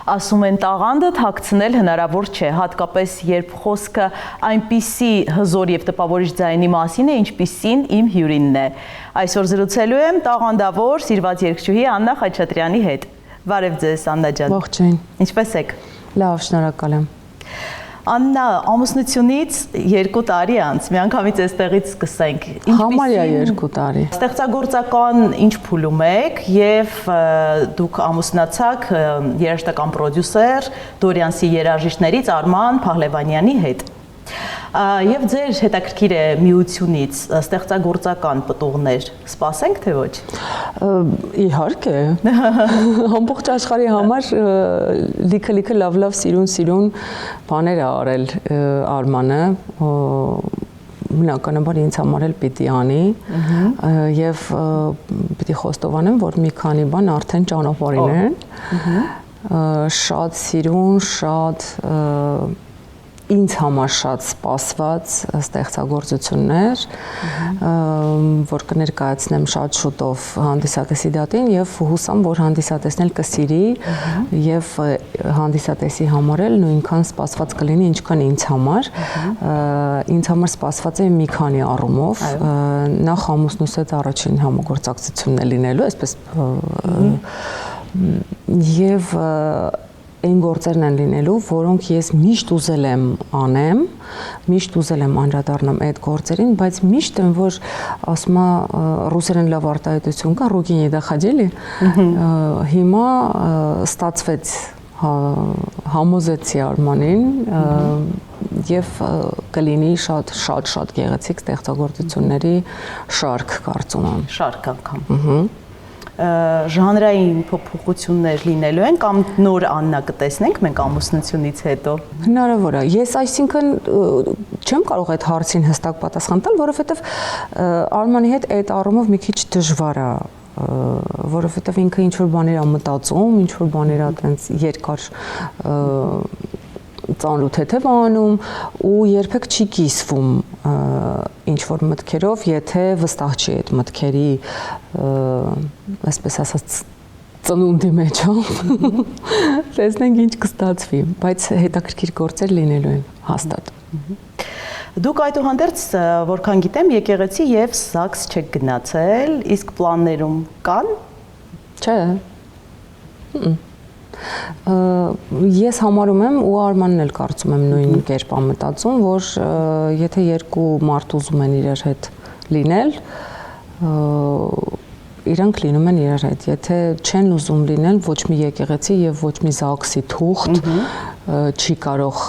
Ասում են տաղանդը թաքցնել հնարավոր չէ, հատկապես երբ խոսքը այնպիսի հզոր եւ տպավորիչ ձայնի մասին է, ինչպիսին իմ հյուրինն է։ Այսօր զրուցելու եմ տաղանդավոր սիրված երգչուհի Աննա Խաչատրյանի հետ։ Բարև ձեզ, Աննա ջան։ Ողջույն։ Ինչպե՞ս եք։ Լավ, շնորհակալ եմ։ Աննա, ամուսնությունից 2 տարի անց, միանգամից այստեղից սկսենք։ Համարյա 2 տարի։ Ստեղծագործական ինչ փուլում եք եւ դուք ամուսնացաք երաժշտական պրոդյուսեր Դորյանցի երաժիշտներից Արման Փահլևանյանի հետ։ Եվ ձեր հետաքրքիր է միությունից ստեղծագործական պտուղներ սպասենք թե ոչ։ Իհարկե։ Ամբողջ աշխարհի համար լիքը լավ սիրուն բաներ ա արել Արմանը, բնականաբար ինձ համար էլ պիտի անի եւ պիտի խոստովանեմ, որ մի քանի բան արդեն ճանապարհին են։ Շատ սիրուն, շատ ինձ համար շատ սպասված ստեղծագործություններ, որ կներկայացնեմ շատ շուտով հանդիսատեսի դատին եւ հուսամ, որ հանդիսատեսն էլ կսիրի եւ հանդիսատեսի համար էլ նույնքան սպասված կլինի, ինչքան ինձ համար։ Ինձ համար սպասված է մի քանի առումով, նախ ամուսնուս հետ առաջին համագործակցությունն է լինելու, այսպես եւ այն գործերն են լինելու, որոնք ես միշտ ուզել եմ անեմ, միշտ ուզել եմ անդրադառնամ այդ գործերին, բայց միշտ եմ, որ ասում է ռուսերեն լավ արտահայտություն կա, ռուկի не доходили, հիմա ստացվեց համոզեցի Արմանին եւ կլինի շատ գեղեցիկ ստեղծագործությունների շարք կարծում եմ։ Շարք անգամ։ Ժանրային փոփոխություններ լինելու են կամ նոր Աննա կտեսնենք մենք ամուսնությունից հետո։ Հնարավոր է։ Ես այսինքն չեմ կարող այդ հարցին հստակ պատասխան տալ, որովհետև Արմանի հետ այդ առումով մի քիչ դժվար է, որովհետև ինքը ինչ որ բաներ ա մտածում, ինչ որ բաներ ա տենց երկար ծանրութ թեթև անում ու երբեք չի կիսվում ինչ որ մտքերով, եթե վստահ չի այդ մտքերի, այսպես ասած, ծնունդի մեջ, տեսնենք ինչ կստացվի, բայց հետաքրքիր գործեր լինելու են հաստատ։ Դուք այդուհանդերձ, որքան գիտեմ, եկեղեցի եւ Սաքս չեք գնացել, իսկ պլաններում կան։ Չէ։ Ես համարում եմ ու Արմանն էլ կարծում եմ նույն կերպ ա մտածում, որ եթե երկու մարդ ուզում են իրար հետ լինել, իրանք լինում են իրար հետ, եթե չեն ուզում լինել ոչ մի եկեղեցի եւ ոչ մի Սաքսի թուղթ չի կարող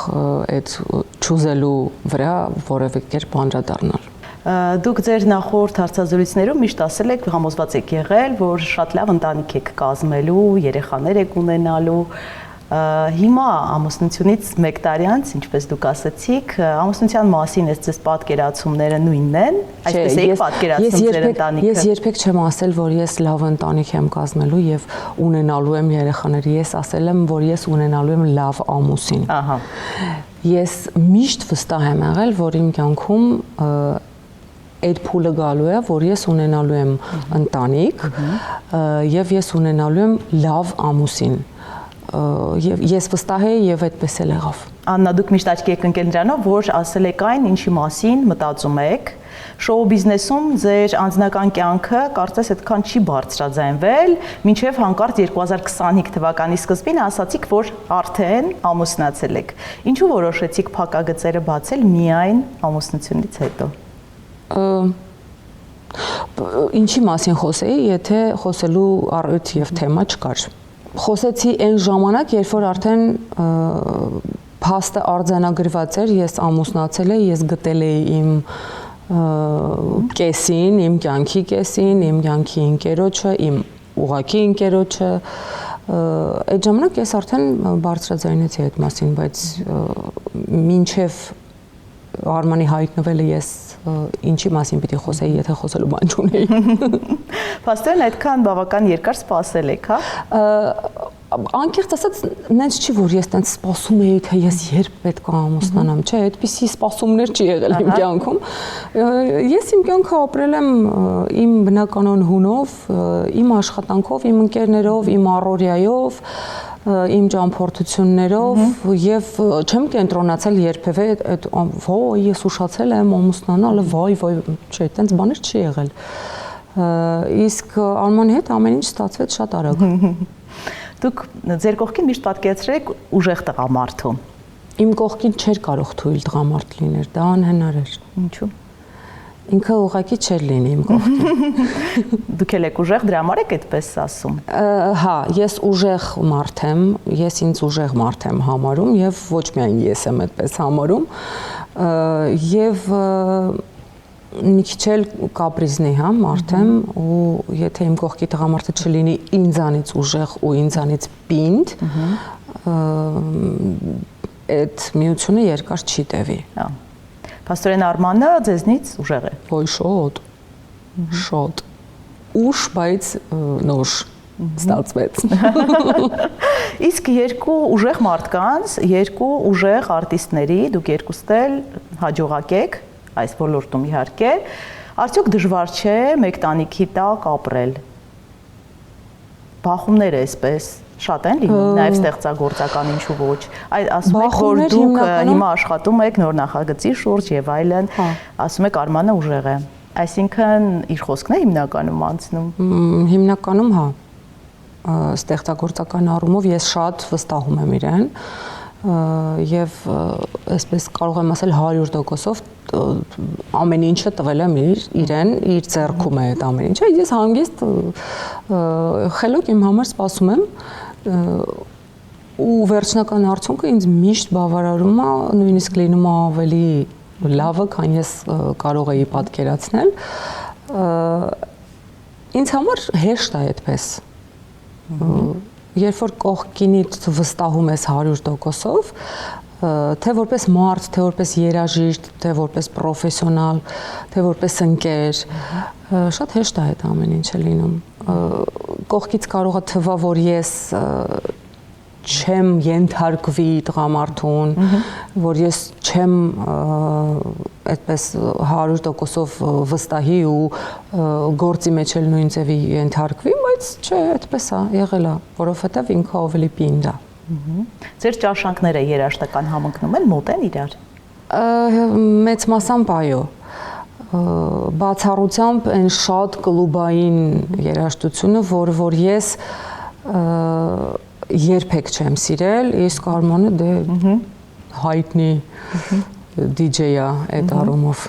այդ չուզելու վրա որևէ կերպ անդրադառնալ։ Դուք ձեր նախորդ հարցազրույցներում միշտ ասել եք, համոզված եք եղել, որ շատ լավ ընտանիք եք կազմելու, երեխաներ եք ունենալու։ Հիմա ամուսնությունից 1 տարի անց, ինչպես դուք ասացիք, ամուսնության մասին ձեզ պատկերացումները նույնն են, այսպես եք պատկերացնում ձեր ընտանիքը։ Ես երբեք չեմ ասել, որ ես լավ ընտանիք եմ կազմելու եւ ունենալու եմ երեխաներ, ես ասել եմ, որ ես ունենալու եմ լավ ամուսին։ Ահա։ Ես միշտ վստահ եմ եղել, որ իմ կյանքում այդ փուլը գալու է, որ ես ունենալու եմ ընտանիք եւ ես ունենալու եմ լավ ամուսին։ Եվ ես վստահ եմ եւ այդպես էլ եղավ։ Աննա, դուք միշտ աչքի եք ընկել նրանով, որ ասել եք այն, ինչի մասին մտածում եք։ Շոու բիզնեսում ձեր անձնական կյանքը կարծես այդքան չի բարձրաձայնվել, մինչև հանկարծ 2025 թվականի սկզբին ասացիք, որ արդեն ամուսնացել եք։ Ինչու որոշեցիք փակագծերը բացել միայն ամուսնությունից հետո։ Ինչի մասին խոսեի, եթե խոսելու առիթ եւ թեմա չկար։ Խոսեցի այն ժամանակ, երբ որ արդեն փաստը արձանագրված էր, ես ամուսնացել եմ, ես գտել էի իմ կեսին, իմ կյանքի կեսին, իմ կյանքի ընկերոջը, իմ ուղղակի ընկերոջը։ Այդ ժամանակ ես արդեն բարձրաձայնեցի այդ մասին, բայց մինչև Արմանի հայտնվելը ես ինչի մասին պիտի խոսեի, եթե խոսելու բան չունեի։ Փաստորեն այդքան բավական երկար սպասել եք, հա։ Անկեղծ ասած, նենց չի, որ ես տենց սպասում էի, թե ես երբ պետք է ամուսնանամ, չէ, այդպիսի սպասումներ չի եղել իմ կյանքում։ Ես իմ կյանքը ապրել եմ իմ բնականon հունով, իմ աշխատանքով, իմ ընկերներով, իմ առօրյայով, իմ ճամփորդություններով եւ չեմ կենտրոնացել երբևէ այդ ոյ ես ուշացել եմ ամուսնանալը վայ չէ այտենց բաներ չի եղել իսկ Արմանի հետ ամեն ինչ ստացվեց շատ արագ Դուք ձեր կողքին միշտ պատկերացրեք ուժեղ տղամարդու իմ կողքին չէր կարող թույլ տղամարդ լիներ դա անհնար էր ինչու Ինքը ուղղակի չէր լինի իմ կողքին Դուք եք ուժեղ դրա համար եք այդպես ասում Հա, ես ուժեղ մարդ եմ, ես ինձ ուժեղ մարդ եմ համարում եւ ոչ միայն ես եմ այդպես համարում եւ մի քիչ էլ կապրիզնի հա մարդ եմ ու եթե իմ կողքի տղամարդը չլինի ինձանից ուժեղ ու ինձանից պինդ այդ միությունը երկար չի տևի Հա Պաստորեն Արմանը ձեզնից ուժեղ է Ոյ շոտ ուշ բայց նոր ստացվեց Իսկ երկու ուժեղ մարդկանց, երկու ուժեղ արտիստների, դուք երկուստ էլ հաջողակ եք, այս ոլորտում իհարկե, արդյոք դժվար չէ մեկ տանիքի տակ ապրել։ Բախումներ էսպես շատ են լինում, նաև ստեղծագործական ինչու ոչ։ Այդ ասում եք, որ դուք հիմա աշխատում եք նոր նախագծի շուրջ եւ այլն, ասում եք Արմանը ուժեղ է։ Այսինքն իր խոսքն է հիմնականում անցնում։ Հիմնականում հա ստեղծագործական առումով ես շատ վստահում եմ իրեն եւ այսպես կարող եմ ասել 100%-ով ամեն ինչը տվել եմ իրեն իր ձեռքում է այդ ամեն ինչը ես հանգիստ խելոք իմ համար սպասում եմ ու վերջնական արդյունքը ինձ միշտ բավարարում է նույնիսկ լինում է ավելի լավը քան ես կարող էի պատկերացնել ինձ համար հեշտ է այդպես երբ որ կողքինիդ վստահում ես 100%-ով թե որպես մարդ, թե որպես երաժիշտ, թե որպես պրոֆեսիոնալ, թե որպես ընկեր, շատ հեշտ է այդ ամեն ինչը լինում։ Կողքից կարող է թվա, որ ես չեմ ենթարկվի տղամարդուն, որ ես չեմ այդպես 100%-ով վստահի ու գործի մեջ էլ նույն ձևի ենթարկվի, բայց չէ, այդպես է, եղել է, որովհետև ինքը ավելի պինդ է։ Ձեր ճաշանքները երաժշտական համընկնում են, մոտ են իրար։ Մեծ մասամբ այո։ Բացառությամբ այն շատ կլուբային երաժշտությունը, որ ես երբեք չեմ սիրել, իսկ Արմանը դե հայտնի DJ-ա այդ առումով։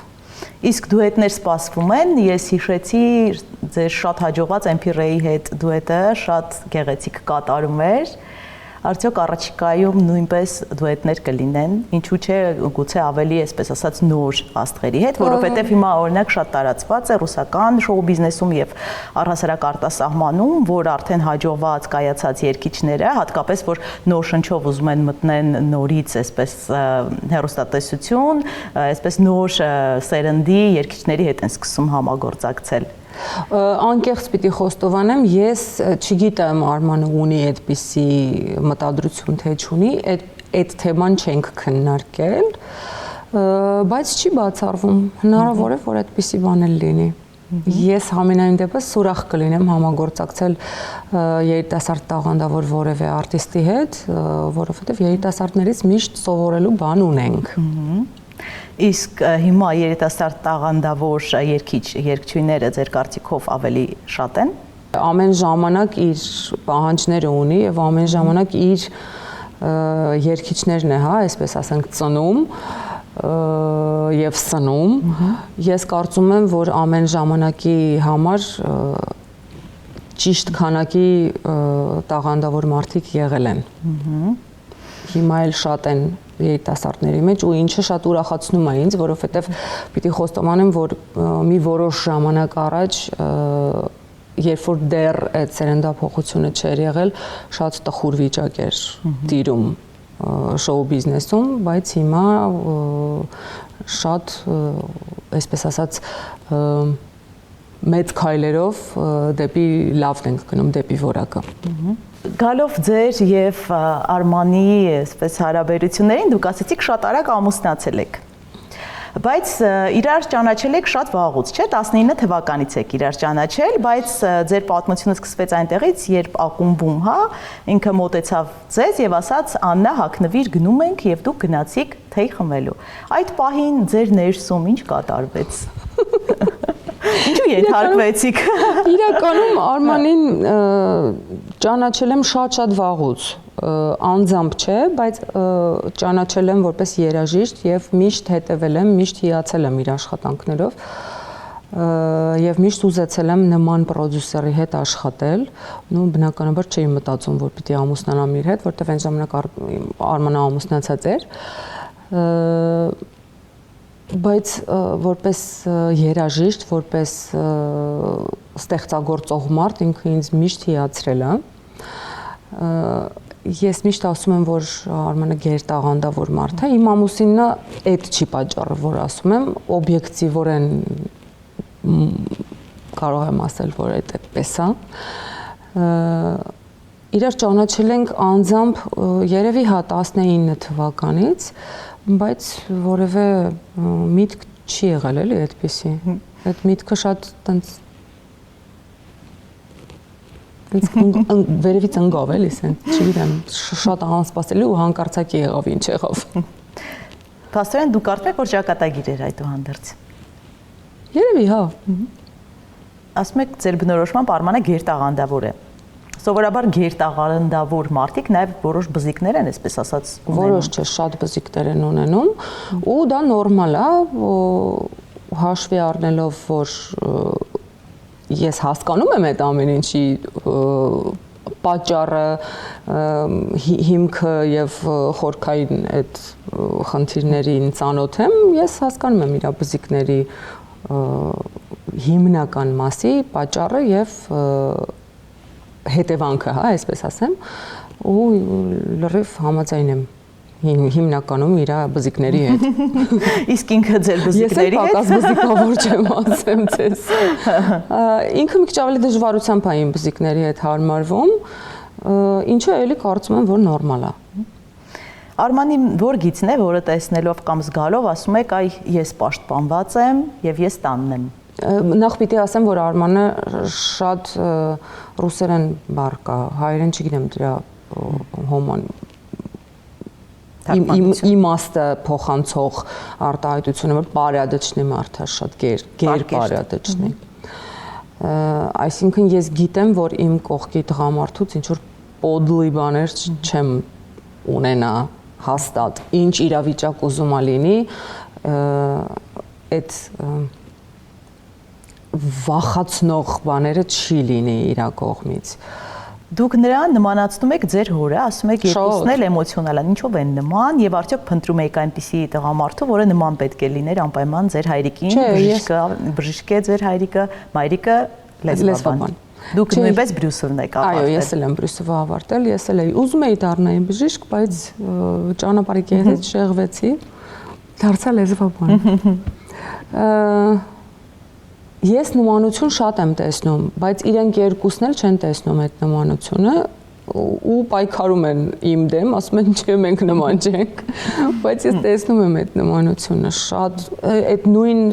Իսկ դուետներ սպասվում են, ես հիշեցի ձեր շատ հաջողված MP-Ray հետ դուետը շատ գեղեցիկ կատարում էր, արդյոք առաջիկայում նույնպես դուետներ կլինեն, ինչու չէ գուցե ավելի այսպես ասած նոր աստղերի հետ, որովհետև հիմա օրինակ շատ տարածված է ռուսական շոու բիզնեսում եւ առհասարակ արտասահմանում, որ արդեն հաջողված կայացած երգիչները, հատկապես որ նոր շնչով ուզում են մտնեն նորից այսպես հեռուստատեսություն, այսպես նոր սերնդի երգիչների հետ են սկսում համագործակցել։ Անկեղծ պիտի խոստովանեմ, ես չգիտեմ Արմանը ունի այդպիսի մտադրություն թե չունի, այդ թեման չենք քննարկել, բայց չի բացառվում, հնարավոր է, որ այդպիսի բան էլ լինի։ Ես համենայն դեպս ուրախ կլինեմ համագործակցել երիտասարդ տաղանդավոր որևէ արտիստի հետ, որովհետև երիտասարդներից միշտ սովորելու բան ունենք։ Իսկ հիմա երիտասարդ տաղանդավոր երգչուհիները ձեր կարծիքով ավելի շատ են։ Ամեն ժամանակ իր պահանջները ունի եւ ամեն ժամանակ իր երգիչներն է, հա, այսպես ասենք, ծնում եւ սնում։ Ես կարծում եմ, որ ամեն ժամանակի համար ճիշտ քանակի տաղանդավոր մարդիկ եղել են։ Հիմա էլ շատ են երիտասարդների մեջ ու ինչը շատ ուրախացնում է ինձ, որովհետև պիտի խոստովանեմ, որ մի որոշ ժամանակ առաջ երբ որ դեռ այդ սերնդափոխությունը չէր եղել, շատ տխուր վիճակ էր տիրում շոու բիզնեսում, բայց հիմա շատ այսպես ասած մեծ քայլերով դեպի լավն ենք գնում, դեպի որակը։ Գալով ձեր եւ Արմանի այսպես հարաբերություններին դուք ասացիք շատ արագ ամուսնացել եք։ բայց իրար ճանաչել եք շատ վաղուց, չէ՞, 19 թվականից եք իրար ճանաչել, բայց ձեր պատմությունը սկսվեց այնտեղից, երբ ակումբում, հա, ինքը մոտեցավ ձեզ եւ ասաց Աննա հագնվիր գնում ենք եւ դուք գնացիք թեյ խմելու։ Այդ պահին ձեր ներսում ինչ կատարվեց։ Ինչու ենթարկվեցիք։ Իրականում Արմանին ճանաչել եմ շատ վաղուց, անձամբ չէ, բայց ճանաչել եմ որպես երաժիշտ եւ միշտ հետևել եմ, միշտ հիացել եմ իր աշխատանքներով եւ միշտ ուզեցել եմ նման պրոդյուսերի հետ աշխատել, ու բնականաբար չէի մտածում, որ պիտի ամուսնանամ իր հետ, որտեղ այն ժամանակ Արմանը ամուսնացած էր, բայց որպես երաժիշտ, որպես ստեղծագործող մարդ ինքը ինձ միշտ հիացրել է։ Ես միշտ ասում եմ, որ Արմանը գերտաղանդավոր մարդ է, իմ ամուսինը այդ չի պատճառը, որ ասում եմ, օբյեկտիվորեն կարող եմ ասել, որ այդպես է։ Իրար ճանաչել ենք անձամբ երևի 19 թվականից, բայց որևէ միտք չի եղել էլի այդպեսի։ Այդ միտքը շատ տենց վերևից ընկավ էլի, չգիտեմ, շատ անսպասելի ու հանկարծակի եղավ, ինչ եղավ։ Փաստորեն դուք կարծում եք, որ ճակատագիր էր այդուհանդերձ։ Երևի, հա։ Ասում եք, ձեր բնորոշմամբ Արմանը գերտաղանդավոր է։ Սովորաբար գերտաղանդավոր մարդիկ նաև որոշ բզիկներ են, այսպես ասած, ունենում։ Որոշ չէ, շատ բզիկներ են ունենում, ու դա նորմալ է, հաշվի առնելով, որ ես հասկանում եմ այդ ամեն ինչի պատճառը, հիմքը եւ խորքային այդ խնդիրներին ծանոթ եմ, ես հասկանում եմ իր բզիկների հիմնական մասի պատճառը եւ հետևանքը, հա, այսպես ասեմ, ու լրիվ համաձայն եմ հիմնականում իր բզիկների հետ։ Իսկ ինքը ձեր բզիկների հետ։ Ես պակաս բզիկավոր չեմ ասեմ ձեզ։ Ինքը մի քիչ ավելի դժվարությամբ է իմ բզիկների հետ հարմարվում, ինչը էլի կարծում եմ, որ նորմալ է։ Արմանի որ գիծն է, որը տեսնելով կամ զգալով ասում եք, այ ես պաշտպանված եմ եւ ես տանն եմ։ Նախ պիտի ասեմ, որ Արմանը շատ ռուսերեն բառ կա, հայերեն չգիտեմ դրա հոման իմաստը փոխանցող արտահայտությունը, որ բարյադչնի մարդը շատ գեր բարյադչնի։ Այսինքն ես գիտեմ, որ իմ կողքի տղամարդուց ինչ որ պոդլի բաներ չեմ ունենա հաստատ, ինչ իրավիճակ ուզում ա լինի, այդ վախացնող բաները չի լինի իր կողմից։ Դուք նրան նմանացնում եք ձեր հորը, ասում եք երկուսն էլ էմոցիոնալ են, ինչով են նման եւ արդյոք փնտրում եք այնպիսի տղամարդու, որը նման պետք է լիներ անպայման ձեր հայրիկին, բժիշկ է ձեր հայրիկը, մայրիկը լեզվաբան։ Դուք նույնպես Բրյուսովն եք ավարտել։ Այո, ես էլ եմ Բրյուսովը ավարտել, ես էլ էի ուզում էի դառնալ բժիշկ, բայց ճանապարհի կողմից շեղվեցի, դարձա լեզվաբան։ Ես նմանություն շատ եմ տեսնում, բայց իրենք երկուսն էլ չեն տեսնում այդ նմանությունը ու պայքարում են իմ դեմ, ասում են չէ, մենք նման չենք, բայց ես տեսնում եմ այդ նմանությունը շատ, այդ նույն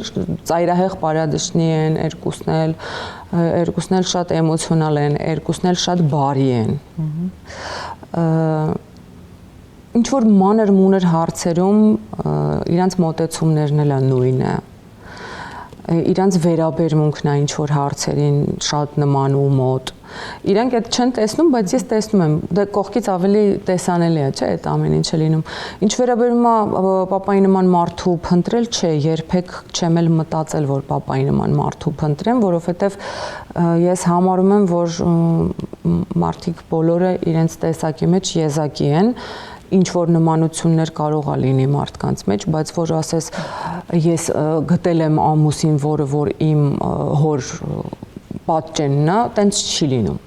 ծայրահեղ բարյադշնի են, երկուսն էլ շատ էմոցիոնալ են, երկուսն էլ շատ բարի են։ Ինչ որ մանր-մունր հարցերում իրանց մոտեցումներն էլ նույնն է։ Իրանց վերաբերմունքն է ինչ որ հարցերին շատ նման ու մոտ։ Իրանք այդ չեն տեսնում, բայց ես տեսնում եմ, դա կողքից ավելի տեսանելի է, չէ՞, այդ ամեն ինչը լինում։ Ինչ վերաբերում է պապայի նման մարդու փնտրել, չէ, երբեք չեմ էլ մտածել, որ պապայի նման մարդու փնտրեմ, որովհետև ես համարում եմ, որ մարդիկ բոլորը իրենց տեսակի մեջ եզակի են, ինչ որ նմանություններ կարող է լինի մարդկանց մեջ, բայց որ ասես ես գտել եմ ամուսին, որ իմ հոր պատճենն է, տենց չի լինում։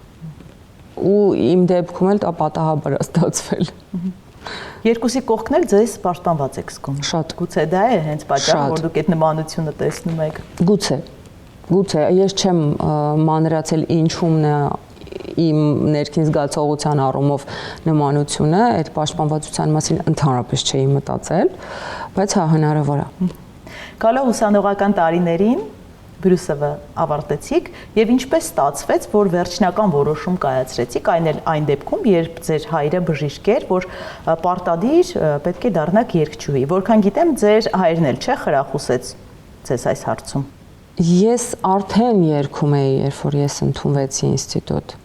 Ու իմ դեպքում էլ դա պատահաբար է ստացվել։ Երկուսի կողքն էլ ձեզ պաշտպանված եք զգում։ Շատ։ Գուցե դա է հենց պատճառը, որ դուք այդ նմանությունը տեսնում եք։ Գուցե, ես չեմ մանրացել ինչումն է իմ ներքին զգացողության առումով նմանությունը, այդ պաշտպանվածության մասին ընդհանրապես չէի մտածել, բայց հա հնարավոր է։ Գալով ուսանողական տարիներին Բրյուսելը ավարտեցիք եւ ինչպես ստացվեց, որ վերջնական որոշում կայացրեցիք, այն դեպքում, երբ ձեր հայրը բժիշկ էր, որ պարտադիր պետք է դառնաք երգչուհի։ Որքան գիտեմ, ձեր հայրն էլ չէ խրախուսեց ձեզ այս հարցում։ Ես արդեն երգում էի, երբ որ ես ընդունվեցի ինստիտուտ։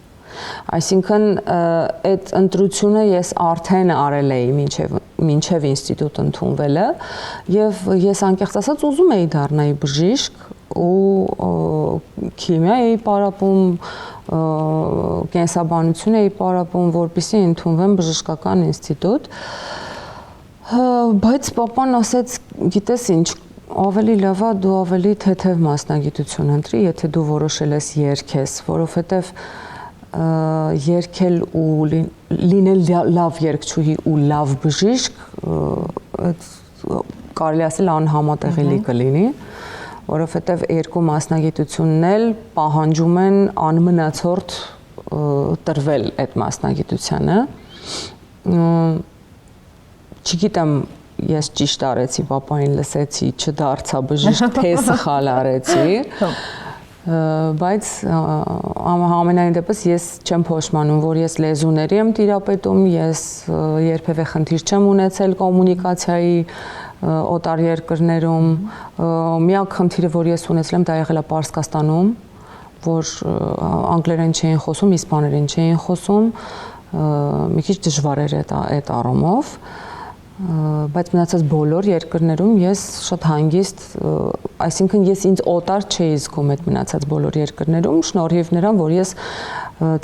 Այսինքն այդ ընտրությունը ես արդեն արել էի մինչև ինստիտուտ ընդունվելը եւ ես անկեղծ ասած ուզում էի դառնալ բժիշկ ու քիմիա էի պարապում, կենսաբանություն էի պարապում, որպեսզի ընդունվեմ բժշկական ինստիտուտ, բայց papan ասեց, գիտես ինչ, ավելի լավ է դու ավելի թեթև մասնագիտություն ընտրի, եթե դու որոշել ես երգես, որովհետեւ երգել ու լինել լավ երգչուհի ու լավ բժիշկ կարելի ասել անհամատեղելի կլինի, որովհետև երկու մասնագիտությունն էլ պահանջում են անմնացորդ տրվել այդ մասնագիտությանը։ Չգիտեմ, ես ճիշտ արեցի, papayin լսեցի, չդարձա բժիշկ, թե սխալ արեցի։ Բայց ամենայն դեպս ես չեմ փոշմանում, որ ես լեզուների եմ տիրապետում, ես երբևէ խնդիր չեմ ունեցել կոմունիկացիայի օտար երկրներում, միակ խնդիրը, որ ես ունեցել եմ, դա եղել է Պարսկաստանում, որ անգլերեն չէին խոսում, իսպաներեն չէին խոսում, մի քիչ դժվար էր այդ առումով, բայց մնացած բոլոր երկրներում ես շատ հանգիստ, այսինքն ես ինձ օտար չէի զգում այդ մնացած բոլոր երկրներում, շնորհիվ նրան, որ ես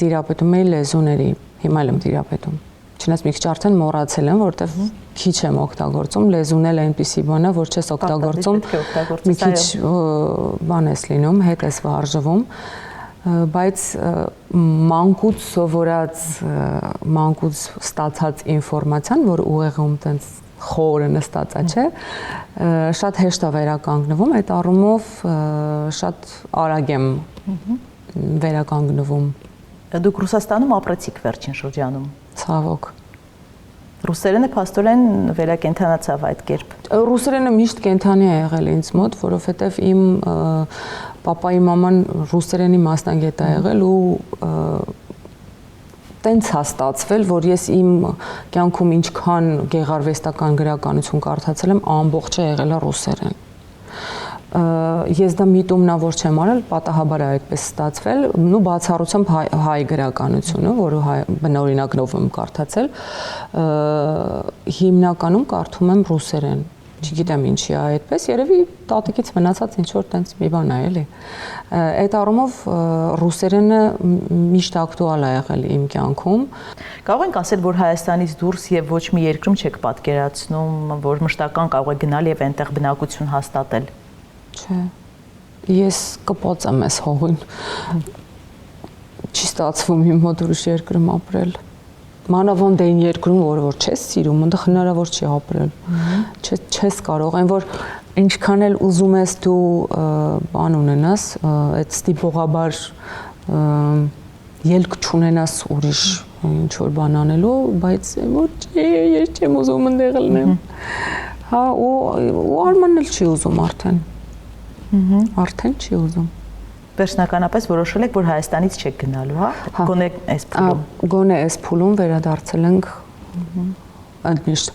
տիրապետում էի լեզուների, հիմա եմ տիրապետում։ Չնայած մի քիչ արդեն մոռացել եմ, որովհետև քիչ եմ օգտագործում, լեզուն էլ այնպիսի բան է, որ չես օգտագործում, մի քիչ բան ես լինում, հետ ես վարժվում, բայց մանկուց սովորած, մանկուց ստացած ինֆորմացիան, որ ուղեղում տենց խորը նստած է, չէ, շատ հեշտ է վերականգնվում, այդ առումով շատ արագ եմ վերականգնվում։ Դուք Ռուսաստանում ապրեցիք վերջին շրջանում։ Ցավոք։ Ռուսերենը փաստորեն վերակենդանացավ այդ կերպ։ Ռուսերենը միշտ կենդանի է եղել ինձ մոտ, որովհետև իմ papayi maman ռուսերենի մասնագետ է եղել ու տենց է ստացվել, որ ես իմ կյանքում ինչքան գեղարվեստական գրականություն կարդացել եմ, ամբողջը եղել է ռուսերեն։ Ես դա միտումնա որ չեմ արել, պատահաբար է այդպես ստացվել, ու բացառությամբ հայ գրականությունը, որը բնօրինակով եմ կարդացել, հիմնականում կարդում եմ ռուսերեն։ Չգիտեմ ինչի է այդպես, երևի տատիկից մնացած ինչ-որ տենց մի բան է, էլի։ Այդ առումով ռուսերենը միշտ ակտուալ է եղել իմ կյանքում։ Կարող ենք ասել, որ Հայաստանից դուրս եւ ոչ մի երկրում չեք պատկերացնում, որ մշտական կարող է գնալ եւ այնտեղ բնակություն հաստատել։ Չէ։ Ես կպած եմ այս հողին։ Չի ստացվում իմ մոտ ուրիշ երկրում ապրել։ Մանավանդ այն երկրում, որ չես սիրում, այնտեղ հնարավոր չի ապրել։ Չես կարող, այն որ ինչքան էլ ուզում ես դու բան ունենաս, այդ ստիպողաբար ելք չունենաս ուրիշ ինչ որ բան անելու, բայց որ չէ, ես չեմ ուզում այնտեղ լինեմ։ Հա, ու Արմանն էլ չի ուզում արդեն։ Արդեն չի ուզում։ Վերջնականապես որոշել եք, որ Հայաստանից չեք գնալու, հա։ Գոնե այս փուլում։ Գոնե այս փուլում վերադարձել ենք ընդմիշտ։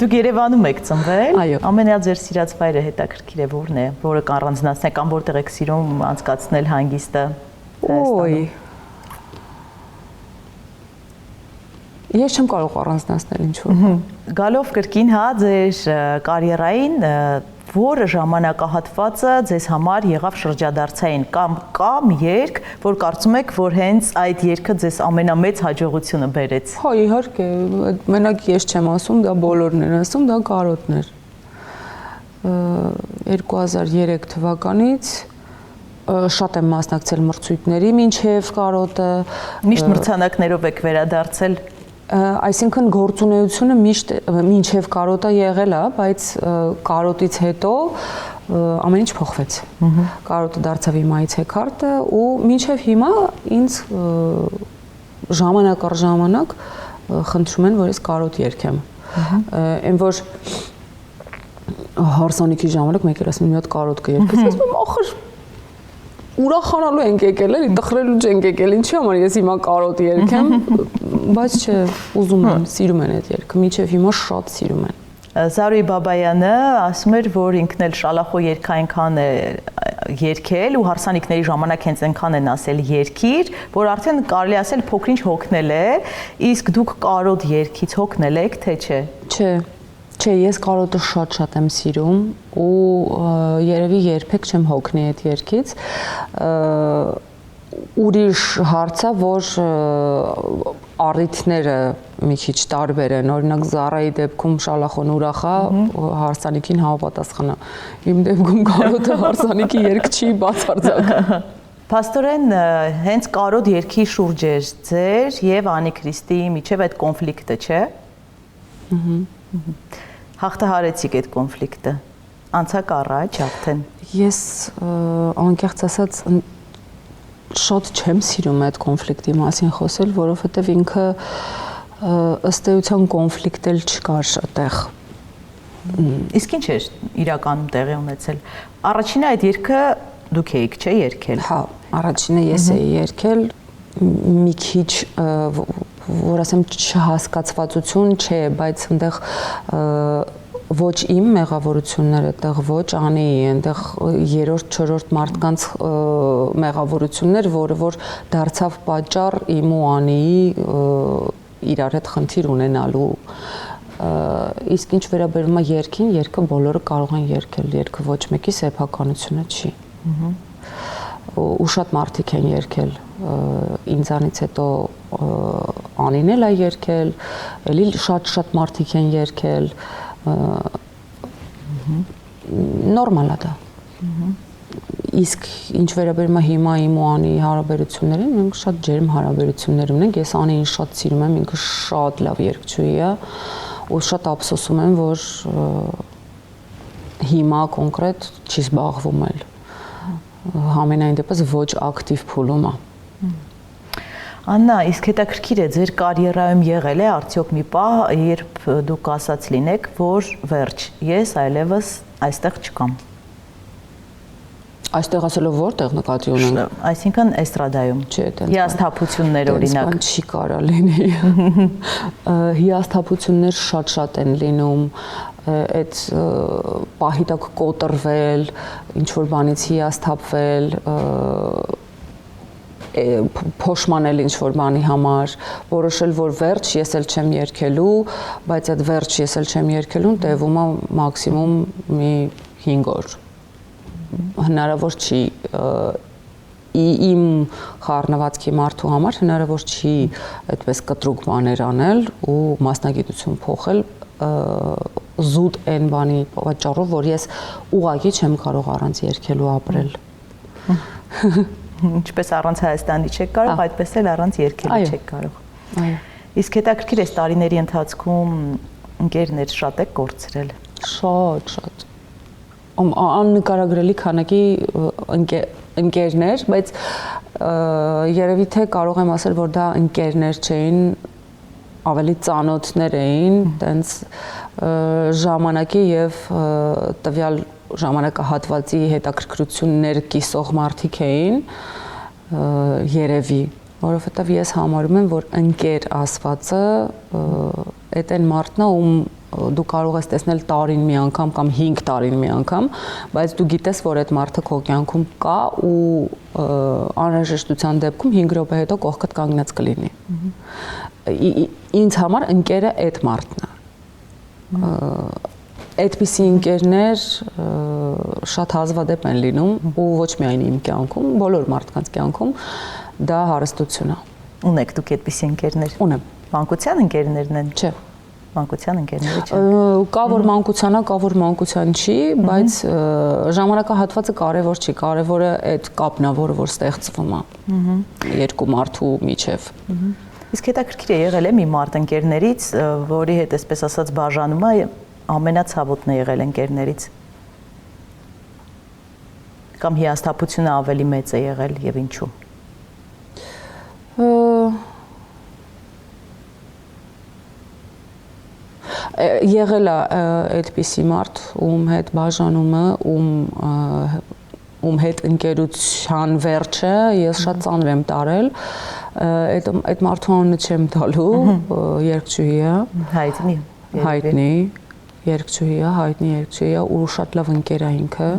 Դուք Երևանում եք ծնվել։ Այո։ Ամենա ձեր սիրած վայրը հետաքրքիր է որն է, որը կառանձնացնեք կամ որտեղ եք սիրում անցկացնել հանգիստը։ Ոյ։ Ես չեմ կարող առանձնացնել ինչ որ։ Գալով կրկին հա ձեր կարիերային որ ժամանակահատվածը ձեզ համար եղավ շրջադարձային կամ երգ, որ կարծում եք, որ հենց այդ երգը ձեզ ամենամեծ հաջողությունը բերեց։ Հա, իհարկե, մենակ ես չեմ ասում, դա բոլորն են ասում, դա Կարոտն էր։ 2003 թվականից շատ եմ մասնակցել մրցույթների, մինչև Կարոտը։ Միշտ մրցանակներով եք վերադարձել։ Այսինքն գործունեությունը միշտ մինչև Կարոտը եղել է, բայց Կարոտից հետո ամեն ինչ փոխվեց։ Կարոտը դարձավ իմ այցեքարտը ու մինչև հիմա ինձ ժամանակ առ ժամանակ խնդրում են, որ ես Կարոտ երգեմ։ Այն որ հարսանիքի ժամանակ մեկ էլ ասում մի հատ կարոտ կերկես, ասում եմ ախր ուրախանալու ենք եկել, էլի տխրելու չենք եկել, ինչի համար ես հիմա կարոտ երգեմ, բայց չէ, ուզում եմ, սիրում են այդ երգը, մինչև հիմա շատ սիրում են։ Զարուհի Բաբայանը ասում էր, որ ինքն էլ շալախո երգ այնքան է երգել ու հարսանիքների ժամանակ հենց այնքան են ասել երգիր, որ արդեն կարելի ասել փոքրինչ հոգնել է, իսկ դուք կարոտ երգից հոգնել եք, թե չէ։ Չէ, ես կարոտը շատ եմ սիրում ու երևի երբեք չեմ հոգնի այդ երգից։ Ուրիշ հարցը, որ առիթները մի քիչ տարբեր են, օրինակ Զարայի դեպքում շալախոն ուրախ է, հարսանիքին համապատասխան է։ Իմ դեպքում կարոտը հարսանիքի երգ չի բացարձակ։ Փաստորեն հենց կարոտ երգի շուրջ էր ձեր եւ Անի Քրիստիի միջև այդ կոնֆլիկտը, չէ։ Հաղթահարեցիք այդ կոնֆլիկտը, անցակ առաջ արդեն։ Ես անկեղծ ասած շատ չեմ սիրում այդ կոնֆլիկտի մասին խոսել, որովհետև ինքը ըստ էության կոնֆլիկտ էլ չկար այդտեղ։ Իսկ ինչ էր իրականում տեղի ունեցել։ Առաջինը այդ երգը դուք էիք, չէ, երգել։ Հա, առաջինը ես էի երգել, մի քիչ որ ասեմ չհասկացվածություն չէ, բայց այնտեղ ոչ իմ մեղավորությունները, այդտեղ ոչ Անիի, այնտեղ երրորդ, չորրորդ մարդկանց մեղավորություններ, որը որ դարձավ պատճառ իմ ու Անիի իրար հետ խնդիր ունենալու։ Իսկ ինչ վերաբերում է երգին, երգը բոլորը կարող են երգել, երգը ոչ մեկի սեփականությունը չի։ Ու շատ մարդիկ են երգել, ինձանից հետո Անին էլ է երգել, էլի շատ մարդիկ են երգել, նորմալ է դա։ Իսկ ինչ վերաբերում է հիմա իմ ու Անի հարաբերություններին, մենք շատ ջերմ հարաբերություններ ունենք, ես Անին շատ սիրում եմ, ինքը շատ լավ երգչուհի է, ու շատ ափսոսում եմ, որ հիմա կոնկրետ չի զբաղվում էլ։ Համենայն դեպս ոչ ակտիվ փուլում է։ Աննա, իսկ հետաքրքիր է ձեր կարիերայում եղել է արդյոք մի պահ, երբ դուք ասած լինեք, որ վերջ, ես այլևս այստեղ չկամ։ Այստեղ ասելով որտեղ նկատի ունենք։ Այսինքն էստրադայում։ Չէ, հիասթափություններ օրինակ։ Բան չի կարա լինի։ Հիասթափություններ շատ են լինում, այդ պահի տակ կոտրվել, ինչ որ բանից հիասթափվել, փոշմանել ինչ որ բանի համար, որոշել որ վերջ ես էլ չեմ երգելու, բայց այդ վերջ ես էլ չեմ երգելուն տևում է մաքսիմում մի 5 օր։ Հնարավոր չի իմ խառնվածքի մարդու համար հնարավոր չի այդպես կտրուկ բաներ անել ու մասնագիտություն փոխել զուտ այն բանի պատճառով, որ ես ուղղակի չեմ կարող առանց երգելու ապրել։ Ինչպես առանց Հայաստանի չեք կարող, այդպես էլ առանց երգելու չեք կարող։ Այո։ Իսկ հետաքրքիր է տարիների ընթացքում ընկերներ շատ եք կորցրել։ Շատ։ Աննկարագրելի քանակի ընկերներ, բայց երևի թե կարող եմ ասել, որ դա ընկերներ չէին, ավելի ծանոթներ էին, տենց ժամանակի եւ տվյալ ժամանակահատվածի հետաքրքրություններ կիսող մարդիկ էին, երևի, որովհետեւ ես համարում եմ, որ ընկեր ասվածը այդ այն մարդն է, ում դու կարող ես տեսնել տարին մի անգամ կամ 5 տարին մի անգամ, բայց դու գիտես, որ այդ մարդը քո կյանքում կա ու անհրաժեշտության դեպքում 5 րոպե հետո կողքդ կանգնած կլինի։ Ինձ համար ընկերը այդ մարդն է։ Այդպիսի ընկերներ շատ հազվադեպ են լինում ու ոչ միայն իմ կյանքում, բոլոր մարդկանց կյանքում դա հարստություն է։ Ունեք դուք այդպիսի ընկերներ։ Ունեմ։ Մանկության ընկերներն են։ Չէ։ Մանկության ընկերները չէ։ Կա որ մանկության է, կա որ մանկության չի, բայց ժամանակահատվածը կարևոր չի, կարևորը այդ կապն է, որը որ ստեղծվում է երկու մարդու միջև։ Իսկ հետաքրքիր է եղել է մի մարդ ընկերներից, որի հետ այսպես ասած բաժանում է, ամենացավոտն է եղել ընկերներից։ Կամ հիասթափությունը ավելի մեծ է եղել եւ ինչու։ եղել է այդպիսի մարդ, ում հետ բաժանումը, ում հետ ընկերության վերջը ես շատ ծանր եմ տարել, այդ մարդու անունը չեմ տալու, երգչուհի է, հայտնի երգչուհի է, ու շատ լավ ընկեր է ինքը,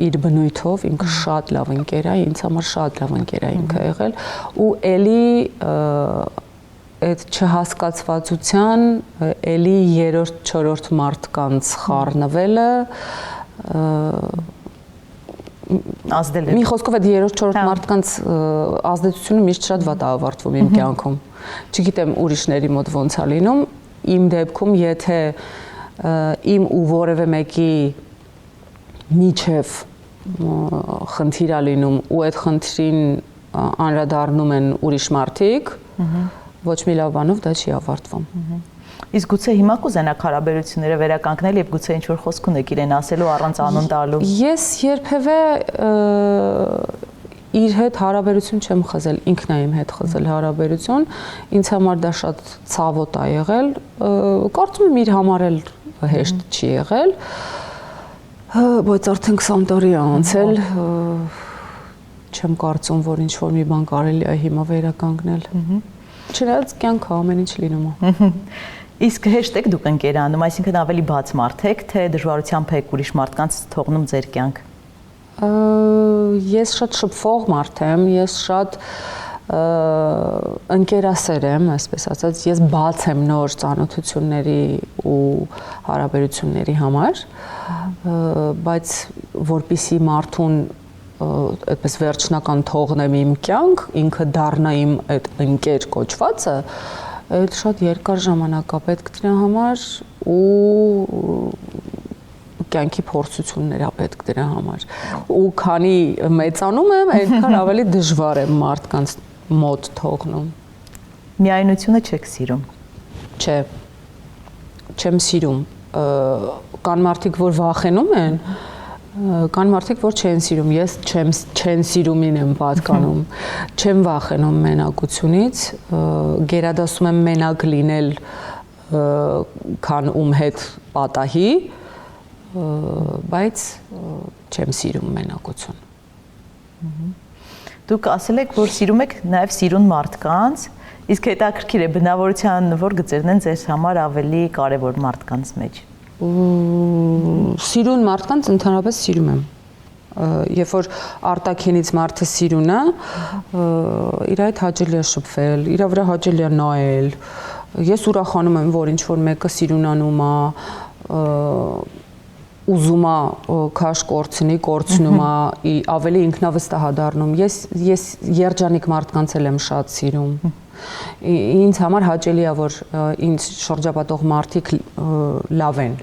իր բնույթով ինքը շատ լավ ընկեր է, ինձ համար շատ լավ ընկեր է ինքը եղել, ու էլի այդ չհասկացվածության, էլի 3-4 մարդկանց խառնվելը ազդել է։ Մի խոսքով այդ 3-4 մարդկանց ազդեցությունը միշտ շատ վատ է ավարտվում իմ կյանքում։ Չգիտեմ ուրիշների մոտ ոնց է լինում, իմ դեպքում եթե իմ ու որևէ մեկի միջև խնդիր է լինում ու այդ խնդրին անդրադառնում են ուրիշ մարդիկ, ոչ մի լավ բանով դա չի ավարտվում։ Իսկ գուցե հիմա կուզենաք հարաբերությունները վերականգնել եւ գուցե ինչ-որ խոսք ունեք իրեն ասելու առանց անուն տալու։ Ես երբևէ իր հետ հարաբերություն չեմ խզել, ինքն է իմ հետ խզել հարաբերություն, ինձ համար դա շատ ցավոտ է եղել, կարծում եմ իր համար էլ հեշտ չի եղել, բայց արդեն 20 տարի է անցել, չեմ կարծում, որ ինչ-որ մի բան կարելի է հիմա վերականգնել։ Չնայած կյանքը ամեն ինչ լինում է։ Իսկ հեշտ եք դուք ընկերանում, այսինքն ավելի բաց մարդ եք, թե դժվարությամբ եք ուրիշ մարդկանց թողնում ձեր կյանք։ Ես շատ շփվող մարդ եմ, ես շատ ընկերասեր եմ, այսպես ասած, ես բաց եմ նոր ծանոթությունների ու հարաբերությունների համար, բայց որպեսզի մարդուն այդպես վերջնական թողնեմ իմ կյանք, ինքը դառնա իմ այդ ընկեր կոչվածը, այդ շատ երկար ժամանակ է պետք դրա համար ու կյանքի փորձություններ է պետք դրա համար։ Ու քանի մեծանում եմ, այնքան ավելի դժվար է մարդկանց մոտ թողնում։ Միայնությունը չեք սիրում։ Չէ։ Չեմ սիրում։ Կան մարդիկ, որ վախենում են, կան մարդիկ, որ չեն սիրում, ես չեն սիրումին եմ պատկանում, չեմ վախենում մենակությունից, գերադասում եմ մենակ լինել, քան ում հետ պատահի, բայց չեմ սիրում մենակություն։ Դուք ասել եք, որ սիրում եք նաև սիրուն մարդկանց, իսկ հետաքրքիր է բնավորության որ գծերն են ձեզ համար ավելի կարևոր մարդկանց մեջ։ Սիրուն մարդկանց ընդհանրապես սիրում եմ։ Երբ որ արտաքինից մարդը սիրուն է, իր այդ հաճելի է շփվել, իր վրա հաճելի է նայել։ Ես ուրախանում եմ, որ ինչ-որ մեկը սիրունանում է, ուզում է քաշ կորցնում է, ավելի ինքնավստահ է դառնում։ Ես երջանիկ մարդկանց եմ շատ սիրում։ Ինձ համար հաճելի է, որ ինձ շրջապատող մարդիկ լավ են,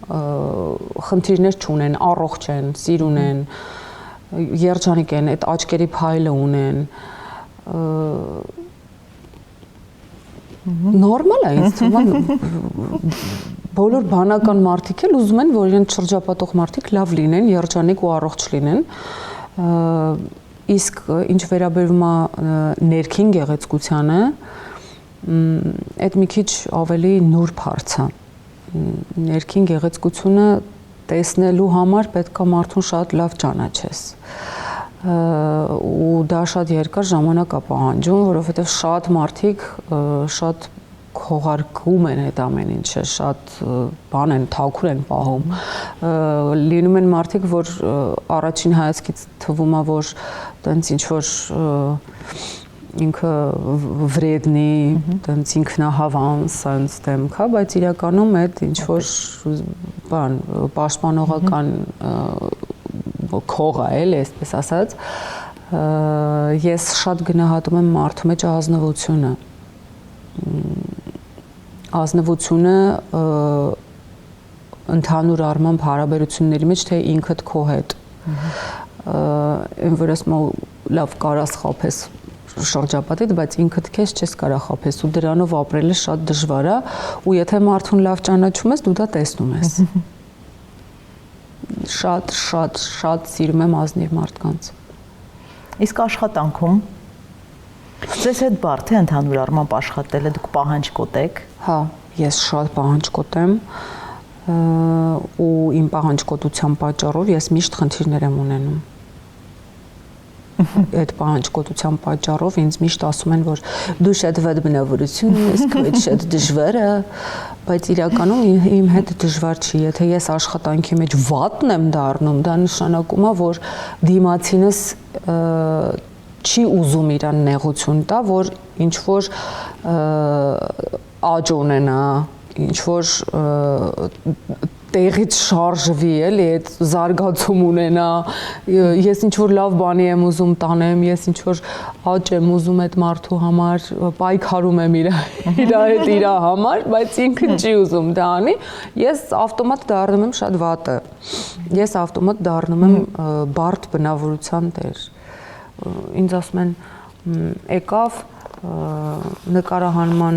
խնդիրներ չունեն, առողջ են, սիրուն են, երջանիկ են, այդ աչքերի փայլը ունեն։ Նորմալ է ինձ թվում, բոլոր բանական մարդիկ էլ ուզում են, որ իրենց շրջապատող մարդիկ լավ լինեն, երջանիկ ու առողջ լինեն։ Իսկ ինչ վերաբերում է ներքին գեղեցկությանը, այդ մի քիչ ավելի նուրբ հարց է։ Ներքին գեղեցկությունը տեսնելու համար պետք է մարդուն շատ լավ ճանաչես։ Ու դա շատ երկար ժամանակ է պահանջում, որովհետև շատ մարդիկ շատ քողարկում են այդ ամեն ինչը, շատ բան են, թաքուր են պահում։ Լինում են մարդիկ, որ առաջին հայացքից թվում է, որ տենց ինչ-որ ինքը վրեդնի, տենց ինքնահավան, սենց դեմքա, բայց իրականում այդ ինչ-որ բան, պաշտպանողական քող է, էլի, այսպես ասած, ես շատ գնահատում եմ մարդու մեջ ազնվությունը։ Ազնվությունը ընդհանուր առմամբ հարաբերությունների մեջ, թե ինքդ քո հետ։ Որ ասում լավ կարաս խաբես շրջապատիդ, բայց ինքդ քեզ չես կարող խաբես ու դրանով ապրելը շատ դժվար է, ու եթե մարդուն լավ ճանաչում ես, դու դա տեսնում ես։ Շատ սիրում եմ ազնիվ մարդկանց։ Իսկ աշխատանքում ձեզ հետ բարդ է ընդհանուր առմամբ աշխատելը, դուք պահանջկոտ եք։ Հա, ես շատ պահանջկոտ եմ ու իմ պահանջկոտության պատճառով ես միշտ խնդիրներ եմ ունենում։ Այդ պահանջկոտության պատճառով ինձ միշտ ասում են, որ դու շատ վատ բնավորություն ես, քո հետ շատ դժվար է, բայց իրականում իմ հետ դժվար չի։ Եթե ես աշխատանքի մեջ վատն եմ դառնում, դա նշանակում է, որ դիմացինս չի ուզում իրան նեղություն տա, որ ինչ որ աճ ունենա, ինչ որ տեղից շարժվի, էլի, այդ զարգացում ունենա, ես ինչ որ լավ բանի եմ ուզում տանեմ, ես ինչ որ աճ եմ ուզում այդ մարդու համար, պայքարում եմ իր հետ իր համար, բայց ինքը չի ուզում դա անի, ես ավտոմատ դառնում եմ շատ վատը։ Ես ավտոմատ դառնում եմ բարդ բնավորության տեր։ Ինձ ասում են, եկավ նկարահանման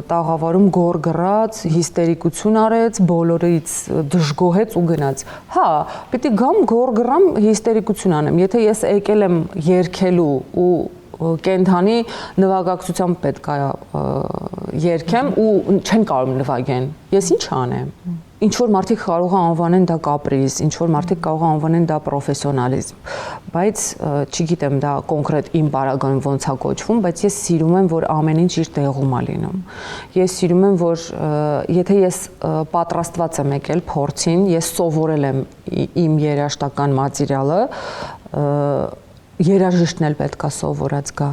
տաղավարում գոր գրած, հիստերիկություն արեց, բոլորից դժգոհեց ու գնաց։ Հա, պիտի գամ գոր գրամ, հիստերիկություն անեմ։ Եթե ես եկել եմ երգելու ու կենթանի նվագակցությամբ պետք է երգեմ ու չեն կարող նվագեն։ Ես ինչ անեմ։ Ինչ որ մարդիկ կարող են անվանեն դա կապրիզ, ինչ որ մարդիկ կարող են անվանեն դա պրոֆեսիոնալիզմ, բայց չգիտեմ դա կոնկրետ իմ բարագայում ոնց է կոչվում, բայց ես սիրում եմ, որ ամեն ինչ իր տեղում է լինում։ Ես սիրում եմ, որ եթե ես պատրաստված եմ եկել փորձին, ես սովորել եմ իմ երաժշտական մատերիալը, երաժիշտն էլ պետք է սովորած գա։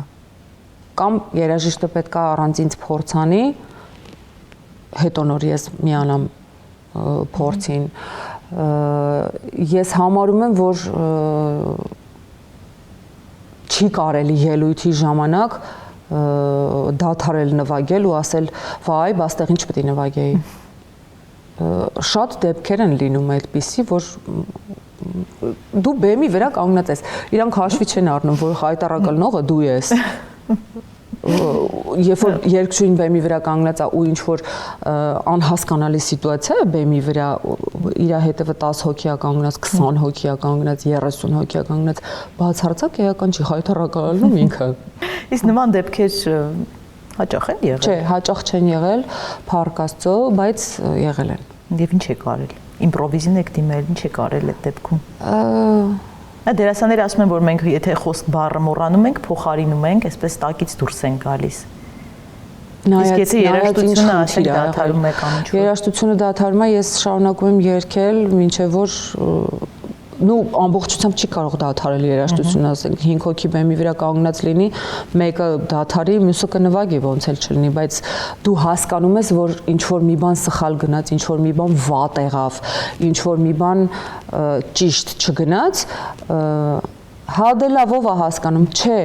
Կամ երաժիշտը պետք է առանց ինձ փորձանի, հետո նոր ես միանամ փորձին, ես համարում եմ, որ չի կարելի ելույթի ժամանակ դադարել նվագել ու ասել, վայ, բաստեղ ինչ պետք է նվագեի։ Շատ դեպքեր են լինում այդպիսի, որ դու բեմի վրա կանգնած ես, իրանք հաշվի չեն առնում, որ հայտարարողը դու ես։ Երբ որ երգչուհին բեմի վրա կանգնած է ու ինչ որ անհասկանալի սիտուացիա է բեմի վրա, իր հետևը 10 հոգի է կանգնած, 20 հոգի է կանգնած, 30 հոգի է կանգնած, բացարձակ էական չի, հայտարարում ինքը։ Իսկ նման դեպքեր հաճախ են եղել։ Չէ, հաճախ չեն եղել, փառք Աստծո, բայց եղել են։ Եվ ինչ է կարել։ Իմպրովիզին եք դիմել, ինչ է կարել այդ դեպքում։ Դերասանները ասում են, որ մենք եթե խոսք բառը մոռանում ենք, փոխարինում ենք, այսպես տակից դուրս են գալիս։ Իսկ եթե երաժշտությունը ասենք դադարում է կամ ինչ-որ։ Երաժշտությունը դադարում է, ես շարունակում եմ երգել, մինչև որ ամբողջությամբ չի կարող դադարել երաժշտությունը, ասենք 5 հոգի բեմի վրա կանգնած լինի, մեկը դադարի, մյուսը կնվագի, ոնց էլ չլինի, բայց դու հասկանում ես, որ ինչ որ մի բան սխալ գնաց, ինչ որ մի բան վատ եղավ, ինչ որ մի բան ճիշտ չգնաց, հա դե լավով է հասկանում, չէ,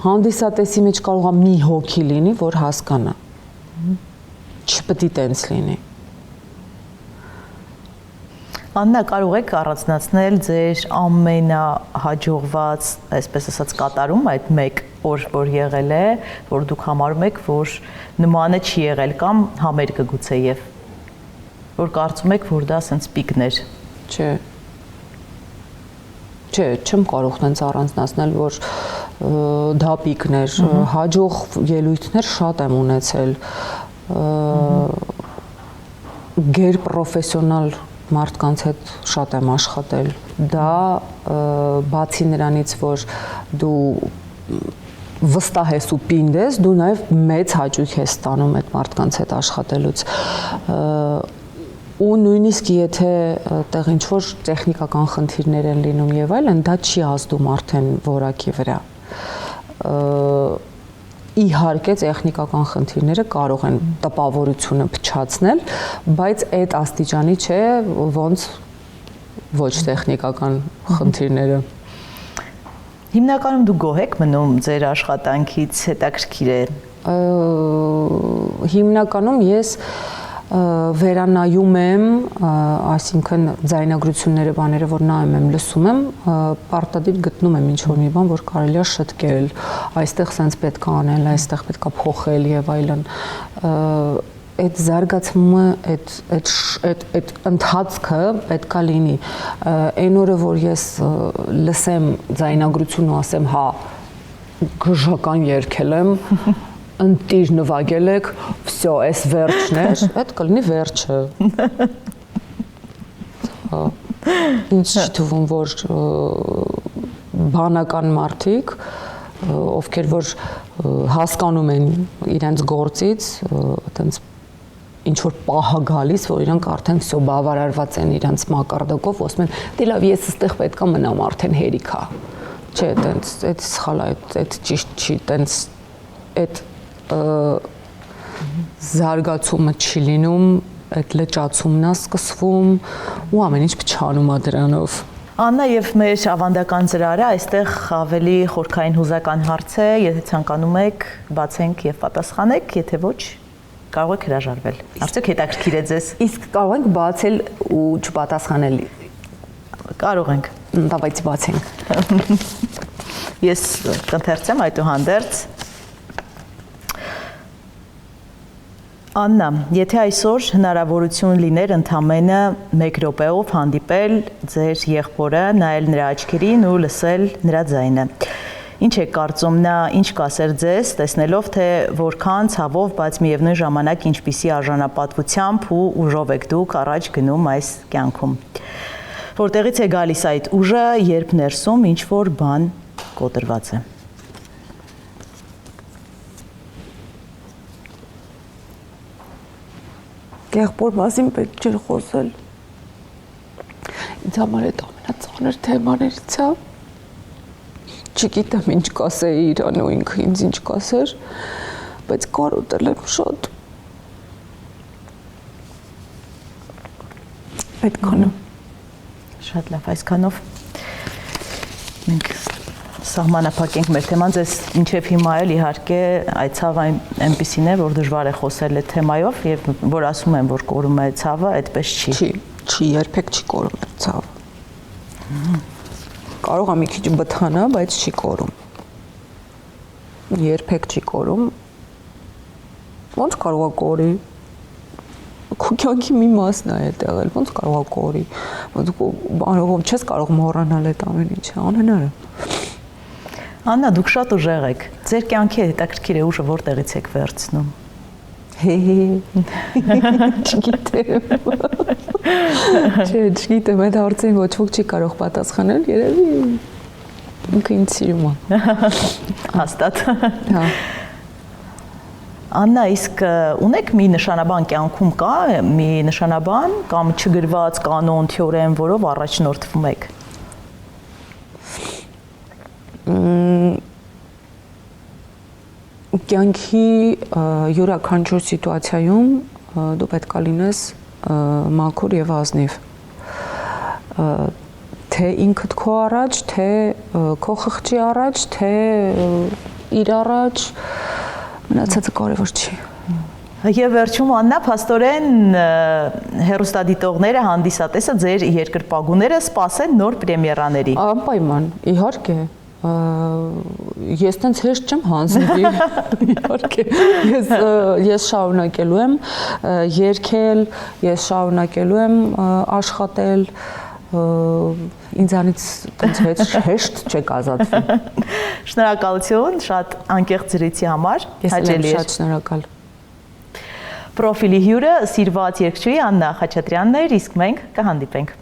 հանդիսատեսի մեջ կարող է մի հոգի լինի, որ հասկանա, չպետք է տենց լինի։ Աննա, կարող եք առանձնացնել ձեր ամենահաջողված, այսպես ասած, կատարում այդ մեկ օր, որ եղել է, որ դուք համարում եք, որ նմանը չի եղել կամ համերգը գուցեև, որ կարծում եք, որ դա ասենց պիկներ։ Չէ, չեմ կարող տենց առանձնացնել, որ դա պիկներ, հաջող ելույթներ շատ եմ ունեցել, գերպրոֆեսիոնալ մարդկանց հետ շատ եմ աշխատել, դա բացի նրանից, որ դու վստահ ես ու պինդ ես, դու նաև մեծ հաճույք ես ստանում այդ մարդկանց հետ աշխատելուց, ու նույնիսկ եթե տեղ ինչ-որ տեխնիկական խնդիրներ են լինում եւ այլն, դա չի ազդում արդեն որակի վրա, իհարկե տեխնիկական խնդիրները կարող են տպավորությունը փչացնել, բայց այդ աստիճանի չէ, ոնց ոչ տեխնիկական խնդիրները։ Հիմնականում դու գոհ եք մնում ձեր աշխատանքից, հետաքրքիր է։ Հիմնականում ես վերանայում եմ, այսինքն ձայնագրությունները, բաները, որ նայում եմ, լսում եմ, պարտադիր գտնում եմ ինչ-որ մի բան, որ կարելի է շտկել, այստեղ սենց պետք է անել, այստեղ պետք է փոխել եւ այլն։ Այդ զարգացումը, այդ ընթացքը պետք է լինի։ Այն օրը, որ ես լսեմ ձայնագրություն ու ասեմ, հա, գժական երգել եմ, ընտիր նվագել եք, всё, այս վերջն է, այդ կլինի վերջը։ Ինձ չթվում որ բանական մարդիկ, ովքեր որ հասկանում են իրենց գործից, այտենց ինչ որ պահա գալիս, որ իրանք արդեն всё բավարարված են իրենց մակարդակով, ասում են՝ «Դե լավ, ես այստեղ պետքա մնամ, արդեն հերիքա»։ Չէ, այտենց, այդ սխալ է, այդ ճիշտ չի, այտենց այդ զարգացումը չի լինում, այդ լճացումն է սկսվում ու ամեն ինչ փչանում է դրանով։ Աննա, եւ մեր ավանդական ծրարը այստեղ ավելի խորքային հուզական հարց է, եթե ցանկանում եք, բացենք եւ պատասխանեք, եթե ոչ, կարող եք հրաժարվել։ Արդյոք հետաքրքիր է ձեզ։ Իսկ կարող ենք բացել ու չպատասխանել։ Կարող ենք։ Давайте բացենք։ Ես կընթերցեմ այդուհանդերձ։ Աննա, եթե այսօր հնարավորություն լիներ ընդամենը 1 րոպեով հանդիպել ձեր եղբորը, նայել նրա աչքերին ու լսել նրա ձայնը, ինչ եք կարծում նա ինչ կասեր ձեզ, տեսնելով թե որքան ցավով, բայց միևնույն ժամանակ ինչպիսի արժանապատվությամբ ու ուժով եք դուք առաջ գնում այս կյանքում։ Որտեղից է գալիս այդ ուժը, երբ ներսում ինչ որ բան կոտրված է։ Եղբոր մասին պետք չէր խոսել։ Ինձ համար այդ ամենածանր թեմաներից է։ Չգիտեմ ինչ կասեի իրան ու ինքը ինձ ինչ կասեր, բայց կարոտել եմ շատ։ Այդքանը։ Շատ լավ, այսքանով մենք սահմանափակենք մեր թեման, ձեզ ինչև հիմա էլ իհարկե այդ ցավը այնպիսին է, որ դժվար է խոսել այդ թեմայով եւ որ ասում են, որ կորում է ցավը, այդպես չի։ Չի, երբեք չի կորում այդ ցավը։ Կարող է մի քիչ բթանա, բայց չի կորում։ Երբեք չի կորում։ Ոնց կարող է կորի։ Քո կյանքի մի մասն է այդ եղել, ոնց կարող է կորի։ Ոնց չես կարող մոռանալ այդ ամեն ինչը, անհնար է։ Աննա, դուք շատ ուժեղ եք։ Ձեր կյանքի հետաքրքիր է ուժը որտեղից եք վերցնում։ Չգիտեմ։ Չգիտեմ, այդ հարցին ոչ ոք չի կարող պատասխանել, երևի ինքը ինձ սիրում է։ Հաստատ։ Հա։ Աննա, իսկ ունեք մի նշանաբան կյանքում կա, մի նշանաբան կամ չգրված կանոն, թեորեմ, որով առաջնորդվում եք։ Կյանքի յուրաքանչյուր սիտուացիայում դու պետք է լինես մաքուր եւ ազնիվ։ Թե ինքդ քո առաջ, թե քո խղճի առաջ, թե իր առաջ, մնացածը կարևոր չի։ Եվ վերջում Աննա, փաստորեն հեռուստադիտողները, հանդիսատեսը ձեր երկրպագուները սպասեն նոր պրեմիերաների։ Անպայման, իհարկե։ Ես տենց հեշտ չեմ հանձնվի, իհարկե, ես շարունակելու եմ երգել, ես շարունակելու եմ աշխատել, ինձանից տենց հեշտ չեք ազատվի։ Շնորհակալություն, շատ անկեղծ զրույցի համար, հաճելի էր։ Շատ շնորհակալ։ Պրոֆիլի հյուրը սիրված երգչուհի Աննա Խաչատրյանն էր, իսկ մենք կհանդիպենք։